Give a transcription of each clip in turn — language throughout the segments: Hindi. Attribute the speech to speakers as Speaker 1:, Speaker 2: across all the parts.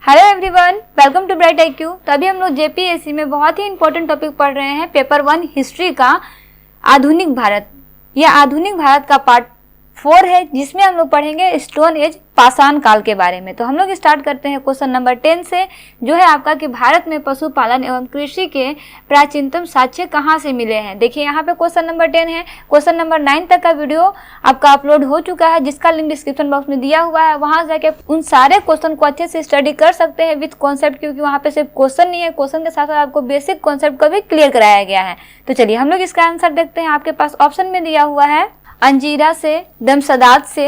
Speaker 1: Hello everyone, welcome to bright IQ। तो अभी हम लोग जेपीएससी में बहुत ही इंपॉर्टेंट टॉपिक पढ़ रहे हैं, पेपर 1 हिस्ट्री का आधुनिक भारत। यह आधुनिक भारत का पार्ट 4 है, जिसमें हम लोग पढ़ेंगे स्टोन एज पाषाण काल के बारे में। तो हम लोग स्टार्ट करते हैं क्वेश्चन नंबर 10 से, जो है आपका कि भारत में पशुपालन एवं कृषि के प्राचीनतम साक्ष्य कहाँ से मिले हैं। देखिए यहाँ पे क्वेश्चन नंबर 10 है। क्वेश्चन नंबर 9 तक का वीडियो आपका अपलोड हो चुका है, जिसका लिंक डिस्क्रिप्शन बॉक्स में दिया हुआ है। वहां जाके उन सारे क्वेश्चन को अच्छे से स्टडी कर सकते हैं विथ कॉन्सेप्ट, क्योंकि वहाँ पे सिर्फ क्वेश्चन नहीं है, क्वेश्चन के साथ साथ आपको बेसिक कॉन्सेप्ट को भी क्लियर कराया गया है। तो चलिए हम लोग इसका आंसर देखते हैं। आपके पास ऑप्शन में दिया हुआ है अंजीरा से, दमसदात से,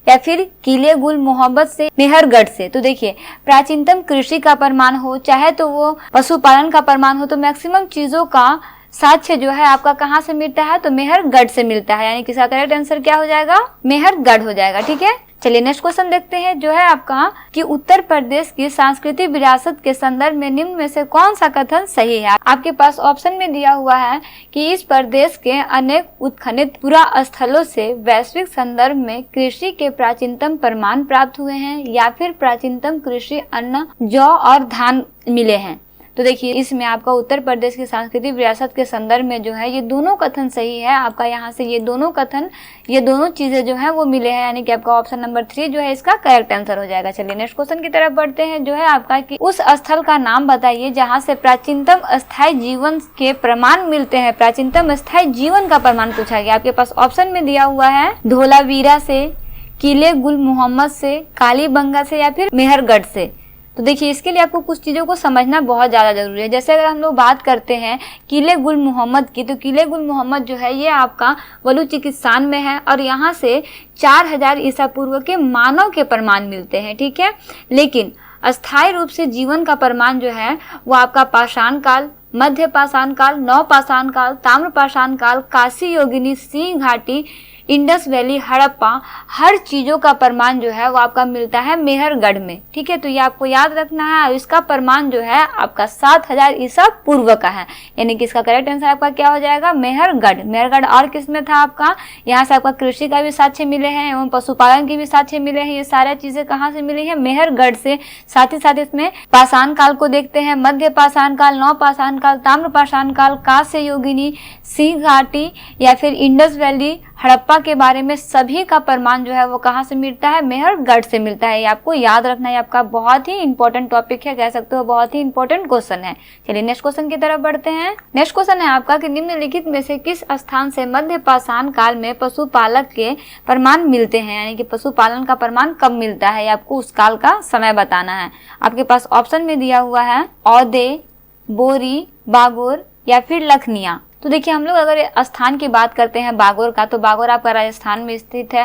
Speaker 1: या फिर किले गुल मोहब्बत से, मेहरगढ़ से। तो देखिए प्राचीनतम कृषि का प्रमाण हो, चाहे तो वो पशुपालन का प्रमाण हो, तो मैक्सिमम चीजों का साक्ष्य जो है आपका कहाँ से मिलता है, तो मेहरगढ़ से मिलता है। यानी कि इसका करेक्ट आंसर क्या हो जाएगा, मेहरगढ़ हो जाएगा। ठीक है, चलिए नेक्स्ट क्वेश्चन देखते हैं, जो है आपका कि उत्तर प्रदेश की सांस्कृतिक विरासत के संदर्भ में निम्न में से कौन सा कथन सही है। आपके पास ऑप्शन में दिया हुआ है कि इस प्रदेश के अनेक उत्खनित पुरा स्थलों से वैश्विक संदर्भ में कृषि के प्राचीनतम प्रमाण प्राप्त हुए हैं, या फिर प्राचीनतम कृषि अन्न जौ और धान मिले हैं। तो देखिए इसमें आपका उत्तर प्रदेश की सांस्कृतिक विरासत के संदर्भ में जो है ये दोनों कथन सही है। आपका यहाँ से ये दोनों कथन, ये दोनों चीजें जो है वो मिले हैं, यानी कि आपका ऑप्शन नंबर 3 जो है इसका करेक्ट आंसर हो जाएगा। चलिए नेक्स्ट क्वेश्चन की तरफ बढ़ते हैं, जो है आपका कि उस स्थल का नाम बताइए जहाँ से प्राचीनतम स्थायी जीवन के प्रमाण मिलते हैं। प्राचीनतम स्थायी जीवन का प्रमाण पूछा गया। आपके पास ऑप्शन में दिया हुआ है धोलावीरा से, किले गुल मोहम्मद से, कालीबंगा से, या फिर मेहरगढ़ से। तो देखिए इसके लिए आपको कुछ चीज़ों को समझना बहुत ज़्यादा जरूरी है। जैसे अगर हम लोग बात करते हैं किले गुल मोहम्मद की, तो किले गुल मोहम्मद जो है ये आपका बलूचिस्तान में है, और यहाँ से 4000 ईसा पूर्व के मानव के प्रमाण मिलते हैं। ठीक है, लेकिन अस्थायी रूप से जीवन का प्रमाण जो है वो आपका पाषाण काल, मध्य पाषाण काल, नव पाषाण काल, ताम्र पाषाण काल, काशी योगिनी, सिंह घाटी, इंडस वैली, हड़प्पा, हर चीजों का प्रमाण जो है वो आपका मिलता है मेहरगढ़ में। ठीक है, तो ये आपको याद रखना है। इसका प्रमाण जो है आपका 7000 ईसा पूर्व का है, यानी कि इसका करेक्ट आंसर आपका क्या हो जाएगा, मेहरगढ़। मेहरगढ़ और किस में था आपका, यहाँ से आपका कृषि का भी साक्ष्य मिले हैं एवं पशुपालन की भी साक्ष्य मिले हैं। ये सारी चीजें कहाँ से मिली है, मेहरगढ़ से। साथ ही साथ इसमें पाषाण काल को देखते हैं, मध्य पाषाण काल, नव पाषाण काल, ताम्र पाषाण काल, कांस्य योगिनी, सिंह घाटी, या फिर इंडस वैली, हड़प्पा के बारे में सभी का प्रमाण जो है वो कहाँ से मिलता है, मेहरगढ़ से मिलता है। ये आपको याद रखना है, आपका बहुत ही इंपॉर्टेंट टॉपिक है, कह सकते हो बहुत ही इंपॉर्टेंट क्वेश्चन है। चलिए नेक्स्ट क्वेश्चन की तरफ बढ़ते हैं। नेक्स्ट क्वेश्चन है आपका कि निम्नलिखित में से किस स्थान से मध्य पाषाण काल में पशुपालक के प्रमाण मिलते हैं, यानी कि पशुपालन का प्रमाण कब मिलता है, आपको उस काल का समय बताना है। आपके पास ऑप्शन में दिया हुआ है औदे, बोरी, बागोर, या फिर लखनिया। तो देखिए हम लोग अगर स्थान की बात करते हैं बागोर का, तो बागोर आपका राजस्थान में स्थित है,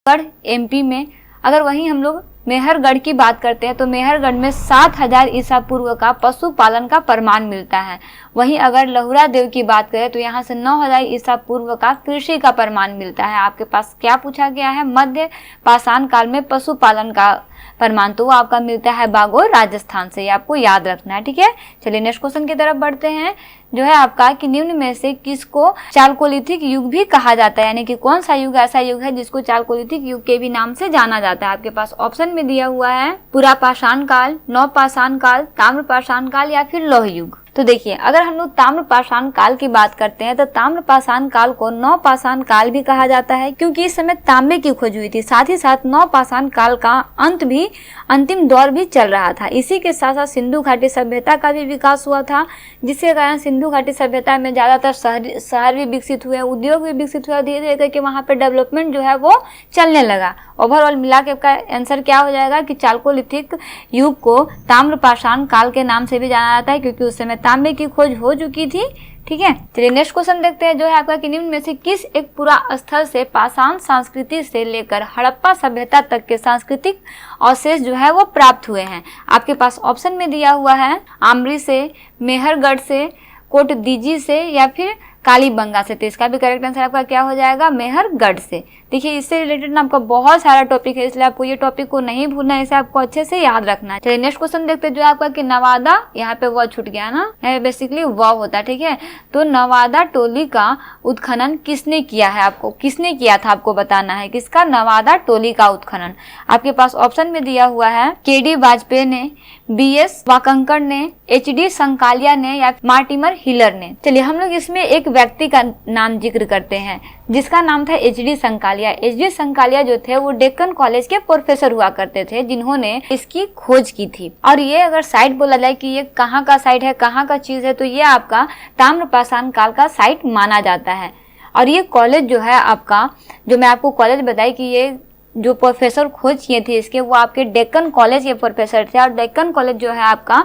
Speaker 1: गढ़ MP में। अगर वहीं हम लोग मेहरगढ़ की बात करते हैं, तो मेहरगढ़ में 7000 ईसा पूर्व का पशुपालन का प्रमाण मिलता है। वहीं अगर लहुरा देव की बात करें, तो यहाँ से 9000 ईसा पूर्व का कृषि का प्रमाण मिलता है। आपके पास क्या पूछा गया है, मध्य पाषाण काल में पशुपालन का प्रमाण, तो वो आपका मिलता है बागोर राजस्थान से। ये आपको याद रखना है। ठीक है, चलिए नेक्स्ट क्वेश्चन की तरफ बढ़ते हैं, जो है आपका कि निम्न में से किसको चालकोलिथिक युग भी कहा जाता है, यानी कि कौन सा युग ऐसा युग है जिसको चालकोलिथिक युग के भी नाम से जाना जाता है। आपके पास ऑप्शन में दिया हुआ है पुरा पाषाण काल, नव पाषाण काल, ताम्र पाषाण काल, या फिर लौह युग। तो देखिए अगर हम लोग ताम्र पाषाण काल की बात करते हैं, तो ताम्र पाषाण काल को नव पाषाण काल भी कहा जाता है, क्योंकि इस समय तांबे की खोज हुई थी। साथ ही साथ नव पाषाण काल का अंत भी, अंतिम दौर भी चल रहा था। इसी के साथ साथ सिंधु घाटी सभ्यता का भी विकास हुआ था, जिसके कारण सिंधु घाटी सभ्यता में ज्यादातर शहर भी विकसित हुए, उद्योग भी विकसित हुआ, धीरे धीरे करके वहाँ पे डेवलपमेंट जो है वो चलने लगा। ओवरऑल मिला के का आंसर क्या हो जाएगा कि चालकोलिथिक युग को ताम्र पाषाण काल के नाम से भी जाना जाता है, क्योंकि उस समय तांबे की खोज हो चुकी थी। ठीक है, चलिए नेक्स्ट क्वेश्चन देखते हैं, जो है आपका कि निम्न में से किस एक पूरा स्थल से पाषाण संस्कृति से लेकर हड़प्पा सभ्यता तक के सांस्कृतिक अवशेष जो है वो प्राप्त हुए हैं। आपके पास ऑप्शन में दिया हुआ है आमरी से, मेहरगढ़ से, कोटदीजी से, या फिर कालीबंगा से। तो इसका भी करेक्ट आंसर आपका क्या हो जाएगा, मेहरगढ़ से। देखिए इससे रिलेटेड ना आपका बहुत सारा टॉपिक है, इसलिए आपको ये टॉपिक को नहीं भूलना है, इसे आपको अच्छे से याद रखना है। चलिए नेक्स्ट क्वेश्चन देखते हैं, जो आपका कि नवादा, यहाँ पे व छूट गया ना, बेसिकली व होता है, ठीक है। तो नवादा टोली का उत्खनन किसने किया है, आपको किसने किया था आपको बताना है, किसका, नवादा टोली का उत्खनन। आपके पास ऑप्शन में दिया हुआ है केडी वाजपेयी ने, बीएस वाकंकर ने, एचडी संकालिया ने या मार्टिमर हिलर ने। चलिए हम लोग इसमें एक व्यक्ति का नाम जिक्र करते हैं जिसका नाम था एचडी संकालिया। एचडी संकालिया जो थे वो डेक्कन कॉलेज के प्रोफेसर हुआ करते थे जिन्होंने इसकी खोज की थी। और ये अगर साइट बोला जाए कि ये कहाँ का साइट है, कहाँ का चीज है, तो ये आपका ताम्रपाषाण काल का साइट माना जाता है। और ये कॉलेज जो है आपका, जो मैं आपको कॉलेज बताई कि ये जो प्रोफेसर खोज किए थे इसके, वो आपके डेक्कन कॉलेज के प्रोफेसर थे। और डेक्कन कॉलेज जो है आपका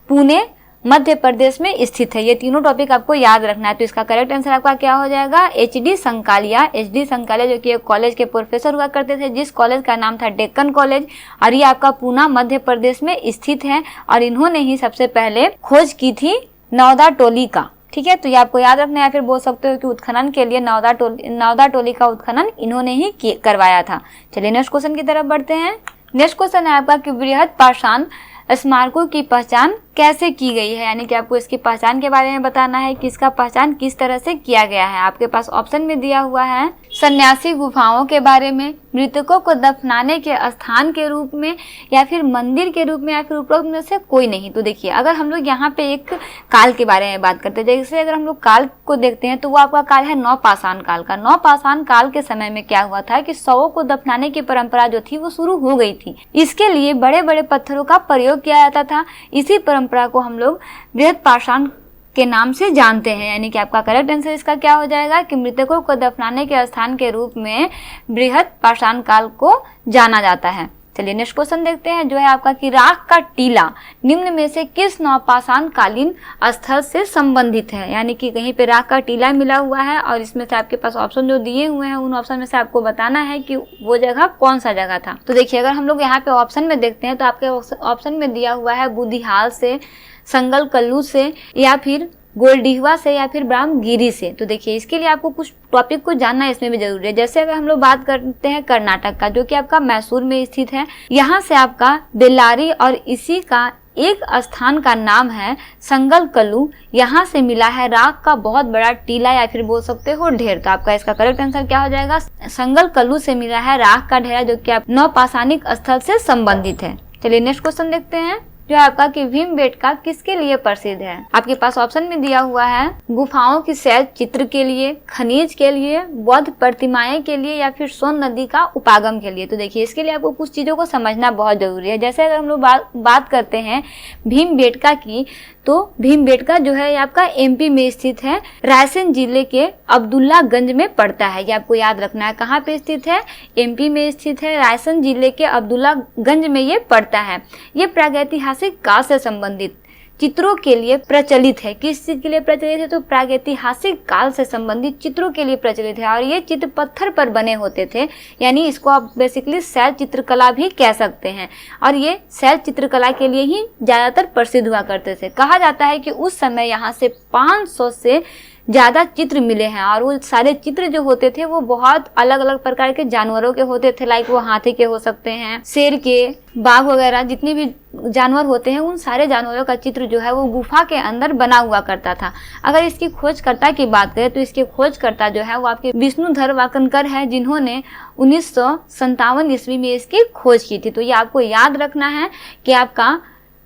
Speaker 1: पुणे मध्य प्रदेश में स्थित है। ये तीनों टॉपिक आपको याद रखना है। तो इसका करेक्ट आंसर आपका क्या हो जाएगा, एचडी संकालिया। एचडी संकालिया जो कि एक कॉलेज के प्रोफेसर हुआ करते थे, जिस कॉलेज का नाम था डेक्कन कॉलेज, और ये आपका पुणे मध्य प्रदेश में स्थित है। और इन्होंने ही सबसे पहले खोज की थी नवादा टोली का, ठीक है। तो ये आपको याद रखना है, या फिर बोल सकते हो कि उत्खनन के लिए नवादा टोली का उत्खनन इन्होंने ही करवाया था। चलिए नेक्स्ट क्वेश्चन की तरफ बढ़ते हैं। नेक्स्ट क्वेश्चन है आपका कि बृहद पाषाण स्मारकों की पहचान कैसे की गई है, यानी कि आपको इसकी पहचान के बारे में बताना है कि इसका पहचान किस तरह से किया गया है। आपके पास ऑप्शन में दिया हुआ है सन्यासी गुफाओं के बारे में, मृतकों को दफनाने के स्थान के रूप में, या फिर मंदिर के रूप में, या फिर उपरोक्त में से कोई नहीं। तो देखिए अगर हम लोग यहाँ पे एक काल के बारे में बात करते हैं, जैसे अगर हम लोग काल को देखते हैं तो वो आपका काल है नवपाषाण काल का। नवपाषाण काल के समय में क्या हुआ था कि शवों को दफनाने की परंपरा जो थी वो शुरू हो गई थी। इसके लिए बड़े बड़े पत्थरों का प्रयोग किया जाता था। इसी परंपरा को हम लोग बृहद पाषाण के नाम से जानते हैं। यानी कि आपका करेक्ट आंसर इसका क्या हो जाएगा कि मृतकों को दफनाने के स्थान के रूप में बृहद पाषाण काल को जाना जाता है। चलिए नेक्स्ट क्वेश्चन देखते हैं, जो है आपका कि राख का टीला निम्न में से किस नवपाषाण कालीन स्थल से संबंधित है। यानी कि कहीं पे राख का टीला मिला हुआ है और इसमें से आपके पास ऑप्शन जो दिए हुए हैं उन ऑप्शन में से आपको बताना है कि वो जगह कौन सा जगह था। तो देखिए अगर हम लोग यहाँ पे ऑप्शन में देखते हैं तो आपके ऑप्शन में दिया हुआ है बुधिहाल से, संगल कल्लू से, या फिर गोलडीहवा से, या फिर ब्रह्मगिरी से। तो देखिए इसके लिए आपको कुछ टॉपिक को जानना इसमें भी जरूरी है। जैसे अगर हम लोग बात करते हैं कर्नाटक का, जो कि आपका मैसूर में स्थित है, यहाँ से आपका बेल्लारी और इसी का एक स्थान का नाम है संगल कल्लू। यहाँ से मिला है राख का बहुत बड़ा टीला, या फिर बोल सकते हो ढेर। तो आपका इसका करेक्ट आंसर क्या हो जाएगा, संगल कल्लू से मिला है राख का ढेरा, जो कि आप नवपाषाणिक स्थल से संबंधित है। चलिए नेक्स्ट क्वेश्चन देखते हैं, जो आपका कि भीमबेटका किसके लिए प्रसिद्ध है। आपके पास ऑप्शन में दिया हुआ है गुफाओं की शैल चित्र के लिए, खनिज के लिए, बौद्ध प्रतिमाएं के लिए, या फिर सोन नदी का उपागम के लिए। तो देखिए इसके लिए आपको कुछ चीजों को समझना बहुत जरूरी है। जैसे अगर हम लोग बात करते हैं भीमबेटका की, तो भीमबेटका जो है आपका एमपी में स्थित है, रायसेन जिले के अब्दुल्लागंज में पड़ता है। ये आपको याद रखना है, कहाँ पे स्थित है, एमपी में स्थित है, रायसेन जिले के अब्दुल्लागंज में ये पड़ता है। ये प्रागैतिहासिक काल से संबंधित चित्रों के लिए प्रचलित है। किस चीज के लिए प्रचलित है, तो प्रागैतिहासिक काल से संबंधित चित्रों के लिए प्रचलित है। और ये चित्र पत्थर पर बने होते थे, यानी इसको आप बेसिकली शैल चित्रकला भी कह सकते हैं। और ये शैल चित्रकला के लिए ही ज्यादातर प्रसिद्ध हुआ करते थे। कहा जाता है कि उस समय यहाँ से 500 से ज्यादा चित्र मिले हैं, और वो सारे चित्र जो होते थे वो बहुत अलग अलग प्रकार के जानवरों के होते थे। लाइक वो हाथी के हो सकते हैं, शेर के, बाघ वगैरह, जितने भी जानवर होते हैं उन सारे जानवरों का चित्र जो है वो गुफा के अंदर बना हुआ करता था। अगर इसकी खोजकर्ता की बात करें तो इसके खोजकर्ता जो है वो आपके विष्णुधर वाकनकर है, जिन्होंने 1957 ईस्वी में इसकी खोज की थी। तो ये आपको याद रखना है कि आपका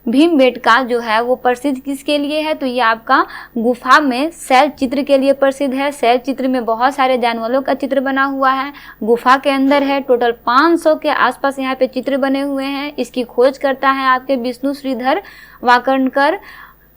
Speaker 1: भीमबेटका जो है वो प्रसिद्ध किसके लिए है, तो ये आपका गुफा में शैल चित्र के लिए प्रसिद्ध है। शैल चित्र में बहुत सारे जानवरों का चित्र बना हुआ है, गुफा के अंदर है। टोटल 500 के आसपास यहाँ पे चित्र बने हुए हैं। इसकी खोज करता है आपके विष्णु श्रीधर वाकणकर,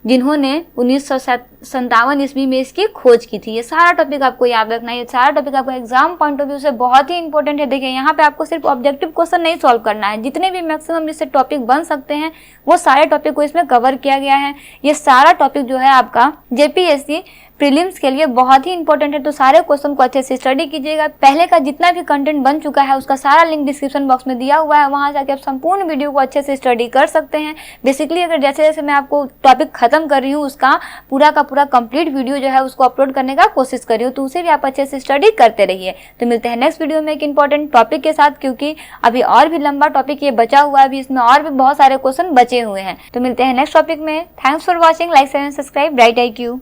Speaker 1: जिन्होंने 1957 ईस्वी में इसकी खोज की थी। ये सारा टॉपिक आपको याद रखना है। ये सारा टॉपिक आपका एग्जाम पॉइंट ऑफ व्यू से बहुत ही इंपॉर्टेंट है। देखिए यहाँ पे आपको सिर्फ ऑब्जेक्टिव क्वेश्चन नहीं सॉल्व करना है, जितने भी मैक्सिमम इससे टॉपिक बन सकते हैं वो सारे टॉपिक को इसमें कवर किया गया है। ये सारा टॉपिक जो है आपका जेपीएससी प्रीलिम्स के लिए बहुत ही इंपॉर्टेंट है। तो सारे क्वेश्चन को अच्छे से स्टडी कीजिएगा। पहले का जितना भी कंटेंट बन चुका है उसका सारा लिंक डिस्क्रिप्शन बॉक्स में दिया हुआ है, वहां जाके आप संपूर्ण वीडियो को अच्छे से स्टडी कर सकते हैं। बेसिकली अगर जैसे जैसे मैं आपको टॉपिक खत्म कर रही हूँ उसका पूरा का पूरा कंप्लीट वीडियो जो है उसको अपलोड करने का कोशिश कर रही हूँ, तो उसे भी आप अच्छे से स्टडी करते रहिए। तो मिलते हैं नेक्स्ट वीडियो में एक इंपॉर्टेंट टॉपिक के साथ, क्योंकि अभी और भी लंबा टॉपिक ये बचा हुआ है, अभी इसमें और भी बहुत सारे क्वेश्चन बचे हुए हैं। तो मिलते हैं नेक्स्ट टॉपिक में। Thanks for watching, like share and subscribe bright IQ।